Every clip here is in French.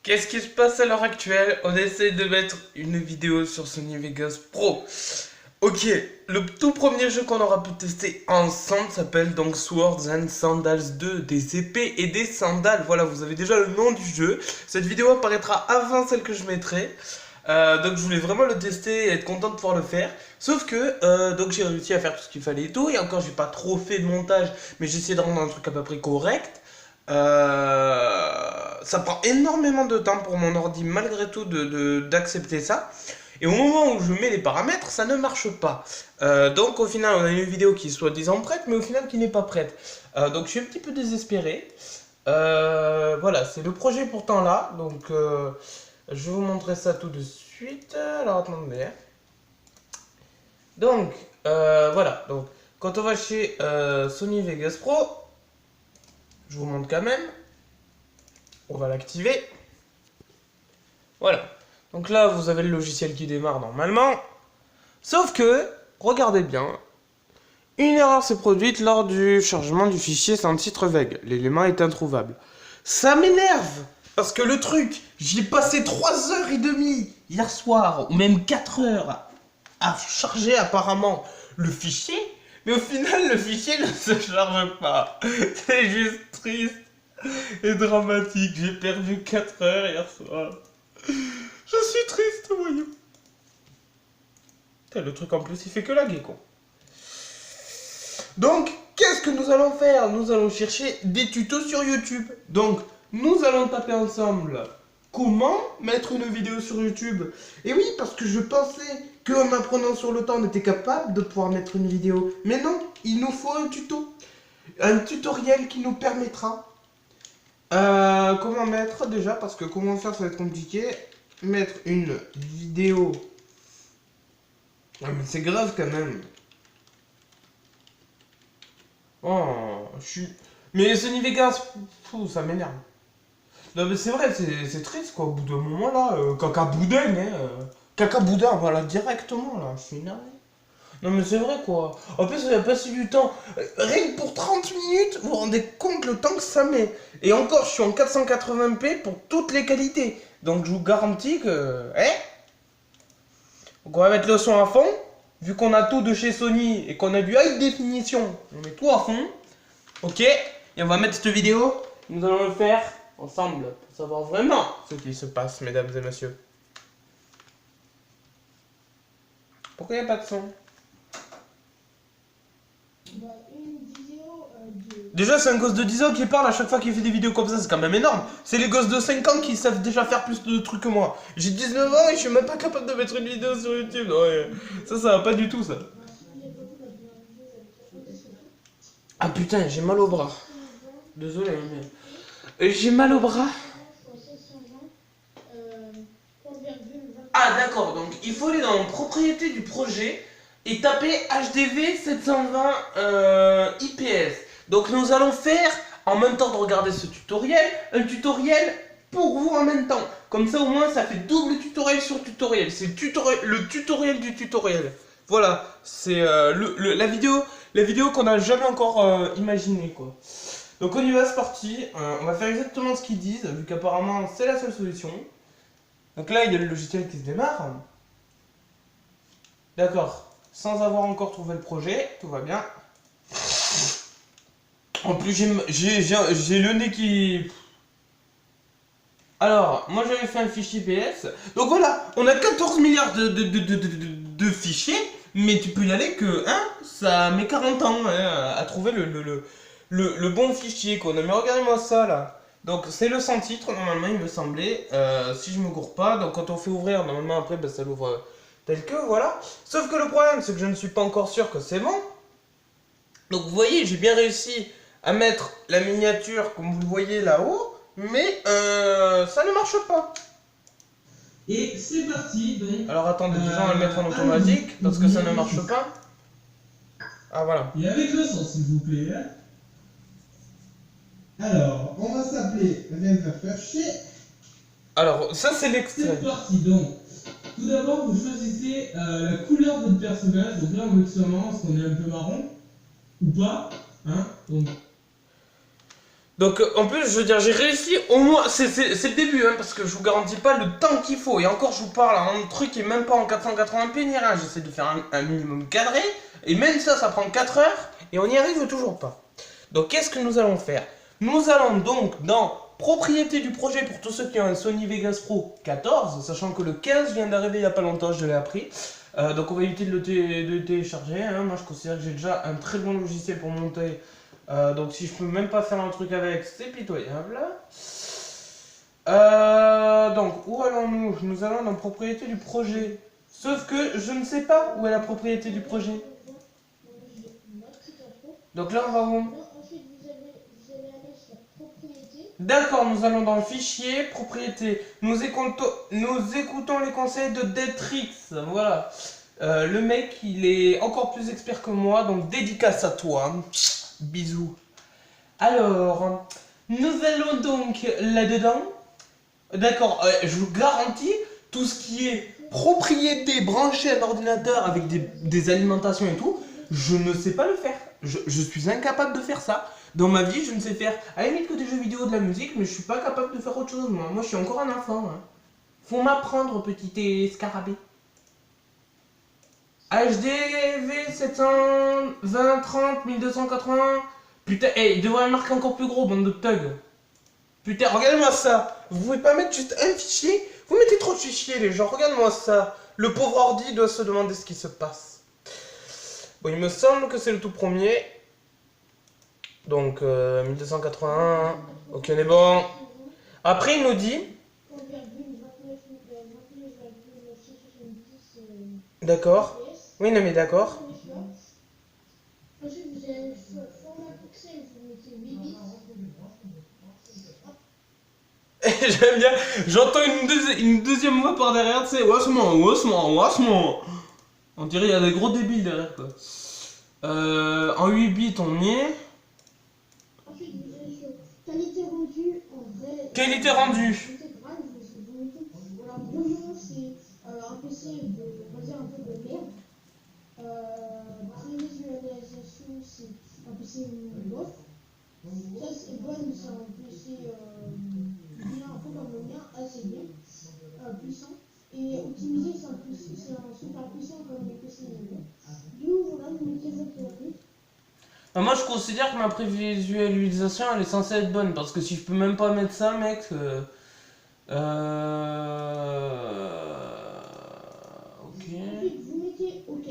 Qu'est-ce qui se passe à l'heure actuelle? On essaie de mettre une vidéo sur Sony Vegas Pro. Ok, le tout premier jeu qu'on aura pu tester ensemble s'appelle donc Swords and Sandals 2, des épées et des sandales. Voilà, vous avez déjà le nom du jeu. Cette vidéo apparaîtra avant celle que je mettrai. Donc je voulais vraiment le tester et être content de pouvoir le faire. Sauf que donc j'ai réussi à faire tout ce qu'il fallait et tout. Et encore j'ai pas trop fait de montage, mais j'ai essayé de rendre un truc à peu près correct. Ça prend énormément de temps pour mon ordi malgré tout d'accepter ça. Et au moment où je mets les paramètres, ça ne marche pas. Donc au final, on a une vidéo qui est soi-disant prête, mais au final qui n'est pas prête. Donc je suis un petit peu désespéré. Voilà, c'est le projet pourtant là. Donc je vais vous montrer ça tout de suite. Alors attendez. Donc voilà. Donc quand on va chez Sony Vegas Pro, je vous montre quand même. On va l'activer. Voilà. Donc là, vous avez le logiciel qui démarre normalement. Sauf que, regardez bien, une erreur s'est produite lors du chargement du fichier sans titre vague. L'élément est introuvable. Ça m'énerve. Parce que le truc, j'y ai passé 3h30 hier soir, ou même 4 heures, à charger apparemment le fichier. Mais au final, le fichier ne se charge pas. C'est juste triste et dramatique. J'ai perdu 4 heures hier soir. Je suis triste, voyons. Putain, le truc en plus, il fait que laguer, quoi. Donc, qu'est-ce que nous allons faire? Nous allons chercher des tutos sur YouTube. Donc, nous allons taper ensemble comment mettre une vidéo sur YouTube. Et oui, parce que je pensais qu'en apprenant sur le temps, on était capable de pouvoir mettre une vidéo. Mais non, il nous faut un tuto. Un tutoriel qui nous permettra. Comment mettre déjà? Parce que comment faire, ça va être compliqué. Mettre une vidéo. Ah, mais c'est grave quand même. Oh, je suis. Mais Sony Vegas, ça m'énerve. Non, mais c'est vrai, c'est triste quoi. Au bout d'un moment là, caca boudin, hein. Caca boudin, voilà, directement là. Je suis énervé. Non, mais c'est vrai quoi. En plus, on a passé du temps. Rien que pour 30 minutes, vous vous rendez compte le temps que ça met. Et encore, je suis en 480p pour toutes les qualités. Donc, je vous garantis que. Hein? Donc, on va mettre le son à fond. Vu qu'on a tout de chez Sony et qu'on a du high définition, on met tout à fond. Ok? Et on va mettre cette vidéo. Nous allons le faire ensemble pour savoir vraiment ce qui se passe, mesdames et messieurs. Pourquoi il n'y a pas de son? Déjà, c'est un gosse de 10 ans qui parle à chaque fois qu'il fait des vidéos comme ça, c'est quand même énorme. C'est les gosses de 5 ans qui savent déjà faire plus de trucs que moi. J'ai 19 ans et je suis même pas capable de mettre une vidéo sur YouTube. Ouais. Ça va pas du tout, ça. Ah putain, j'ai mal au bras. Désolé, mais. J'ai mal au bras. Ah d'accord, donc il faut aller dans propriété du projet et taper HDV 720 IPS. Donc nous allons faire, en même temps de regarder ce tutoriel, un tutoriel pour vous en même temps. Comme ça au moins ça fait double tutoriel sur tutoriel. C'est le tutoriel du tutoriel. Voilà, c'est la vidéo qu'on n'a jamais encore imaginée quoi. Donc on y va, c'est parti. On va faire exactement ce qu'ils disent, vu qu'apparemment c'est la seule solution. Donc là, il y a le logiciel qui se démarre. D'accord. Sans avoir encore trouvé le projet, tout va bien. En plus, j'ai le nez qui... Alors, moi j'avais fait un fichier PS. Donc voilà, on a 14 milliards de fichiers, mais tu peux y aller que, hein, ça met 40 ans hein, à trouver le bon fichier qu'on a. Mais regardez-moi ça là. Donc c'est le sans titre normalement il me semblait, si je me gourre pas. Donc quand on fait ouvrir normalement après ben, ça l'ouvre tel que voilà. Sauf que le problème c'est que je ne suis pas encore sûr que c'est bon. Donc vous voyez j'ai bien réussi à mettre la miniature comme vous le voyez là-haut. Mais ça ne marche pas. Et c'est parti donc. Alors attendez déjà on va le mettre en automatique parce que ça ne marche pas. Ah voilà. Et avec le son s'il vous plaît. Alors, on va s'appeler Renverferché. Alors, ça c'est l'extrait. C'est parti donc. Tout d'abord, vous choisissez la couleur de votre personnage. Donc là, on veut que ce soit marrant parce qu'on est un peu marron. Ou pas. Hein donc. Donc en plus, je veux dire, j'ai réussi au moins, c'est le début, hein, parce que je vous garantis pas le temps qu'il faut. Et encore, je vous parle, un truc qui est même pas en 480p ni rien. J'essaie de faire un minimum cadré, et même ça prend 4 heures, et on n'y arrive toujours pas. Donc qu'est-ce que nous allons faire? Nous allons donc dans propriété du projet pour tous ceux qui ont un Sony Vegas Pro 14, sachant que le 15 vient d'arriver il n'y a pas longtemps, je l'ai appris. Donc on va éviter de le télécharger, hein. Moi je considère que j'ai déjà un très bon logiciel pour monter. Donc si je peux même pas faire un truc avec, c'est pitoyable. Donc où allons-nous? Nous allons dans propriété du projet. Sauf que je ne sais pas où est la propriété du projet. Donc là on va où? D'accord, nous allons dans fichier, propriété. Nous écoutons les conseils de Detrix. Voilà. Le mec, il est encore plus expert que moi, donc dédicace à toi. Bisous. Alors, nous allons donc là-dedans. D'accord, je vous garantis, tout ce qui est propriété branchée à un ordinateur avec des alimentations et tout, je ne sais pas le faire. Je suis incapable de faire ça. Dans ma vie, je ne sais faire, à la limite que des jeux vidéo, de la musique, mais je suis pas capable de faire autre chose, moi. Moi, je suis encore un enfant. Hein. Faut m'apprendre, petit scarabée. HDV 720 30 1280. Putain, hey, il devrait marquer encore plus gros, bande de thugs. Putain, regardez-moi ça. Vous pouvez pas mettre juste un fichier? Vous mettez trop de fichiers, les gens. Regarde-moi ça. Le pauvre ordi doit se demander ce qui se passe. Bon, il me semble que c'est le tout premier. Donc, 1281. Ok, on est bon. Après, il nous dit... D'accord. Oui, non, mais d'accord. J'aime bien. J'entends une deuxième voix par derrière, tu sais. Wassement. On dirait qu'il y a des gros débiles derrière, quoi. En 8 bits, on y est. Qualité rendue en vrai. Qualité rendue. Voilà, bonjour, c'est un PC de, on va dire un peu de merde. Prévisualisation, c'est un PC bof. Ça, c'est bon, c'est un PC bien, un peu comme le mien, assez bien, puissant. Et optimisé, c'est un super puissant comme les PC normaux. D'où, voilà, vous mettez votre truc. Moi, je considère que ma prévisualisation, elle est censée être bonne. Parce que si je peux même pas mettre ça, mec... Ok. Ensuite, vous mettez OK.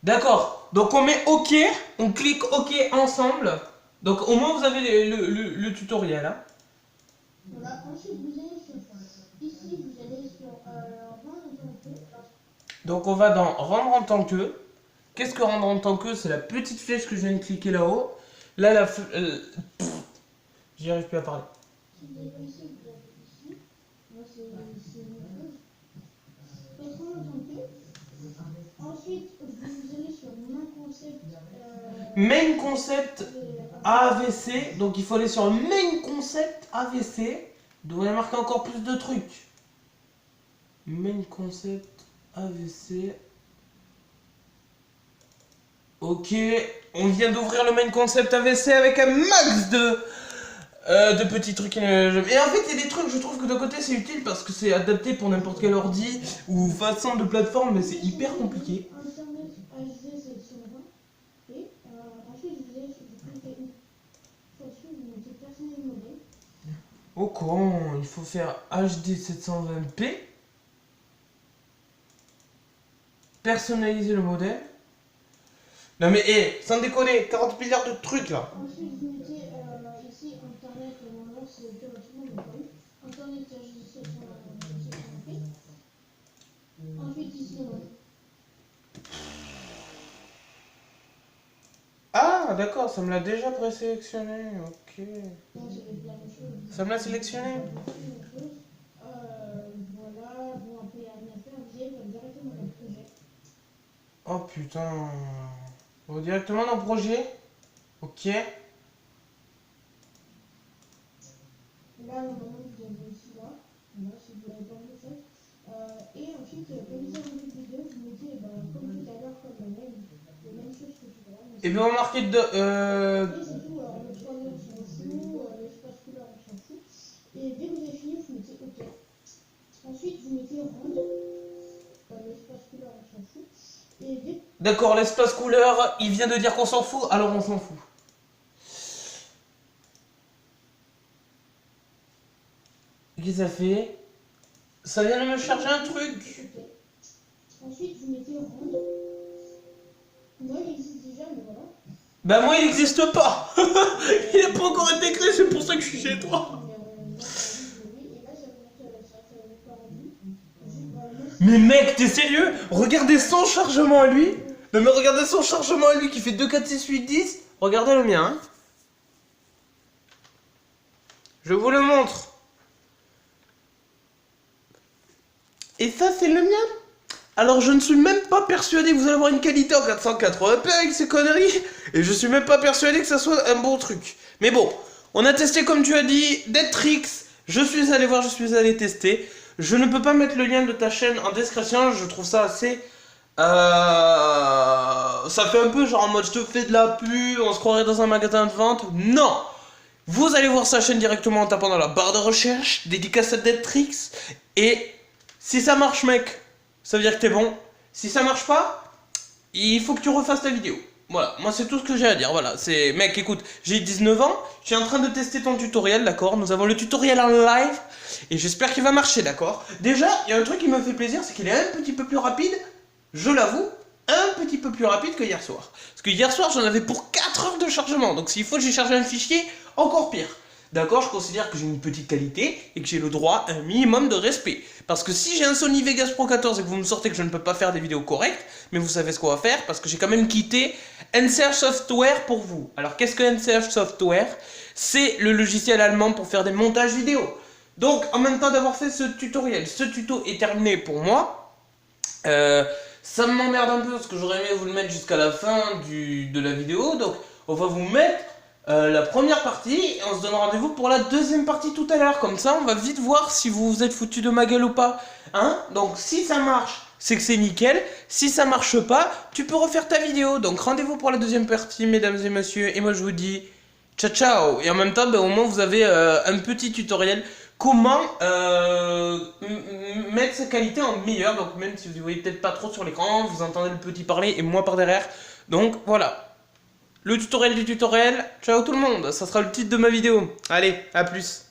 D'accord. Donc on met OK, on clique OK ensemble. Donc au moins vous avez le tutoriel. Hein. Voilà. Ensuite, vous allez sur... Ici, vous allez sur rendre en tant que... Donc on va dans rendre en tant que. Qu'est-ce que rendre en tant que? C'est la petite flèche que je viens de cliquer là-haut. Là, j'y arrive plus à parler. Si vous avez ici, vous avez ici. Moi, c'est une chose. Faites rendre en tant que... Ensuite, vous allez sur main concept... Main concept AVC. Donc il faut aller sur main concept AVC. Il devrait y marquer encore plus de trucs. Main concept AVC. Ok, on vient d'ouvrir le main concept AVC avec un max de petits trucs. Et en fait, il y a des trucs, je trouve que d'un côté c'est utile parce que c'est adapté pour n'importe quel ordi ou façon de plateforme, mais c'est hyper compliqué. Internet HD 720. Et ensuite, vous allez sur vous mettez personnel modèle. Oh con, il faut faire HD 720p. Personnaliser le modèle. Non mais sans déconner, 40 milliards de trucs là. Ensuite, vous mettez ici Internet, normalement c'est automatiquement le code. Internet HD 720p. Ensuite, ici, Ah d'accord, ça me l'a déjà présélectionné, ok. non, c'est la même chose. Ça me l'a sélectionné. Voilà, bon, après, il n'y a rien à faire, vous allez directement dans le projet. Oh putain. On va directement dans le projet. Ok. Là, normalement, vous avez aussi là. Voilà, si vous l'avez pas vu, faites. Et ensuite, comme vous avez vu le vidéo, vous mettez, comme tout à l'heure, comme les mêmes choses que tout à l'heure. Et bien on va marquer de... Et c'est tout, alors le 3 D'accord, l'espace couleur, il vient de dire qu'on s'en fout, alors on s'en fout. Qu'est-ce que ça fait? Ça vient de me charger un truc. Ensuite, vous mettez ronde. Moi, il existe déjà, mais voilà. Bah moi il n'existe pas. Il n'a pas encore été créé, c'est pour ça que je suis chez toi. Mais mec, t'es sérieux? Regardez son chargement à lui. Non mais regardez son chargement à lui qui fait 2, 4, 6, 8, 10. Regardez le mien. Hein. Je vous le montre. Et ça c'est le mien. Alors je ne suis même pas persuadé que vous allez avoir une qualité en 480p avec ces conneries. Et je suis même pas persuadé que ça soit un bon truc. Mais bon, on a testé comme tu as dit, Deadtrix. Je suis allé voir, je suis allé tester. Je ne peux pas mettre le lien de ta chaîne en description, je trouve ça assez... Ça fait un peu genre en mode je te fais de la pub, on se croirait dans un magasin de vente. Non! Vous allez voir sa chaîne directement en tapant dans la barre de recherche, dédicace à Deadtrix. Et si ça marche mec, ça veut dire que t'es bon. Si ça marche pas, il faut que tu refasses ta vidéo. Voilà, moi c'est tout ce que j'ai à dire, voilà, c'est... Mec, écoute, j'ai 19 ans, je suis en train de tester ton tutoriel, d'accord? Nous avons le tutoriel en live, et j'espère qu'il va marcher, d'accord? Déjà, il y a un truc qui me fait plaisir, c'est qu'il est un petit peu plus rapide, je l'avoue, un petit peu plus rapide que hier soir. Parce que hier soir, j'en avais pour 4 heures de chargement, donc s'il faut que j'ai chargé un fichier, encore pire. D'accord, je considère que j'ai une petite qualité et que j'ai le droit à un minimum de respect. Parce que si j'ai un Sony Vegas Pro 14 et que vous me sortez que je ne peux pas faire des vidéos correctes, mais vous savez ce qu'on va faire, parce que j'ai quand même quitté NCH Software pour vous. Alors qu'est-ce que NCH Software? C'est le logiciel allemand pour faire des montages vidéo. Donc en même temps d'avoir fait ce tutoriel, ce tuto est terminé pour moi. Ça m'emmerde un peu parce que j'aurais aimé vous le mettre jusqu'à la fin de la vidéo. Donc on va vous mettre... la première partie, et on se donne rendez-vous pour la deuxième partie tout à l'heure. Comme ça, on va vite voir si vous vous êtes foutu de ma gueule ou pas. Hein? Donc, si ça marche, c'est que c'est nickel. Si ça marche pas, tu peux refaire ta vidéo. Donc, rendez-vous pour la deuxième partie, mesdames et messieurs. Et moi, je vous dis ciao, ciao. Et en même temps, ben, au moins, vous avez un petit tutoriel. Comment mettre sa qualité en meilleur. Donc, même si vous ne voyez peut-être pas trop sur l'écran, vous entendez le petit parler et moi par derrière. Donc, voilà. Le tutoriel du tutoriel, ciao tout le monde, ça sera le titre de ma vidéo. Allez, à plus.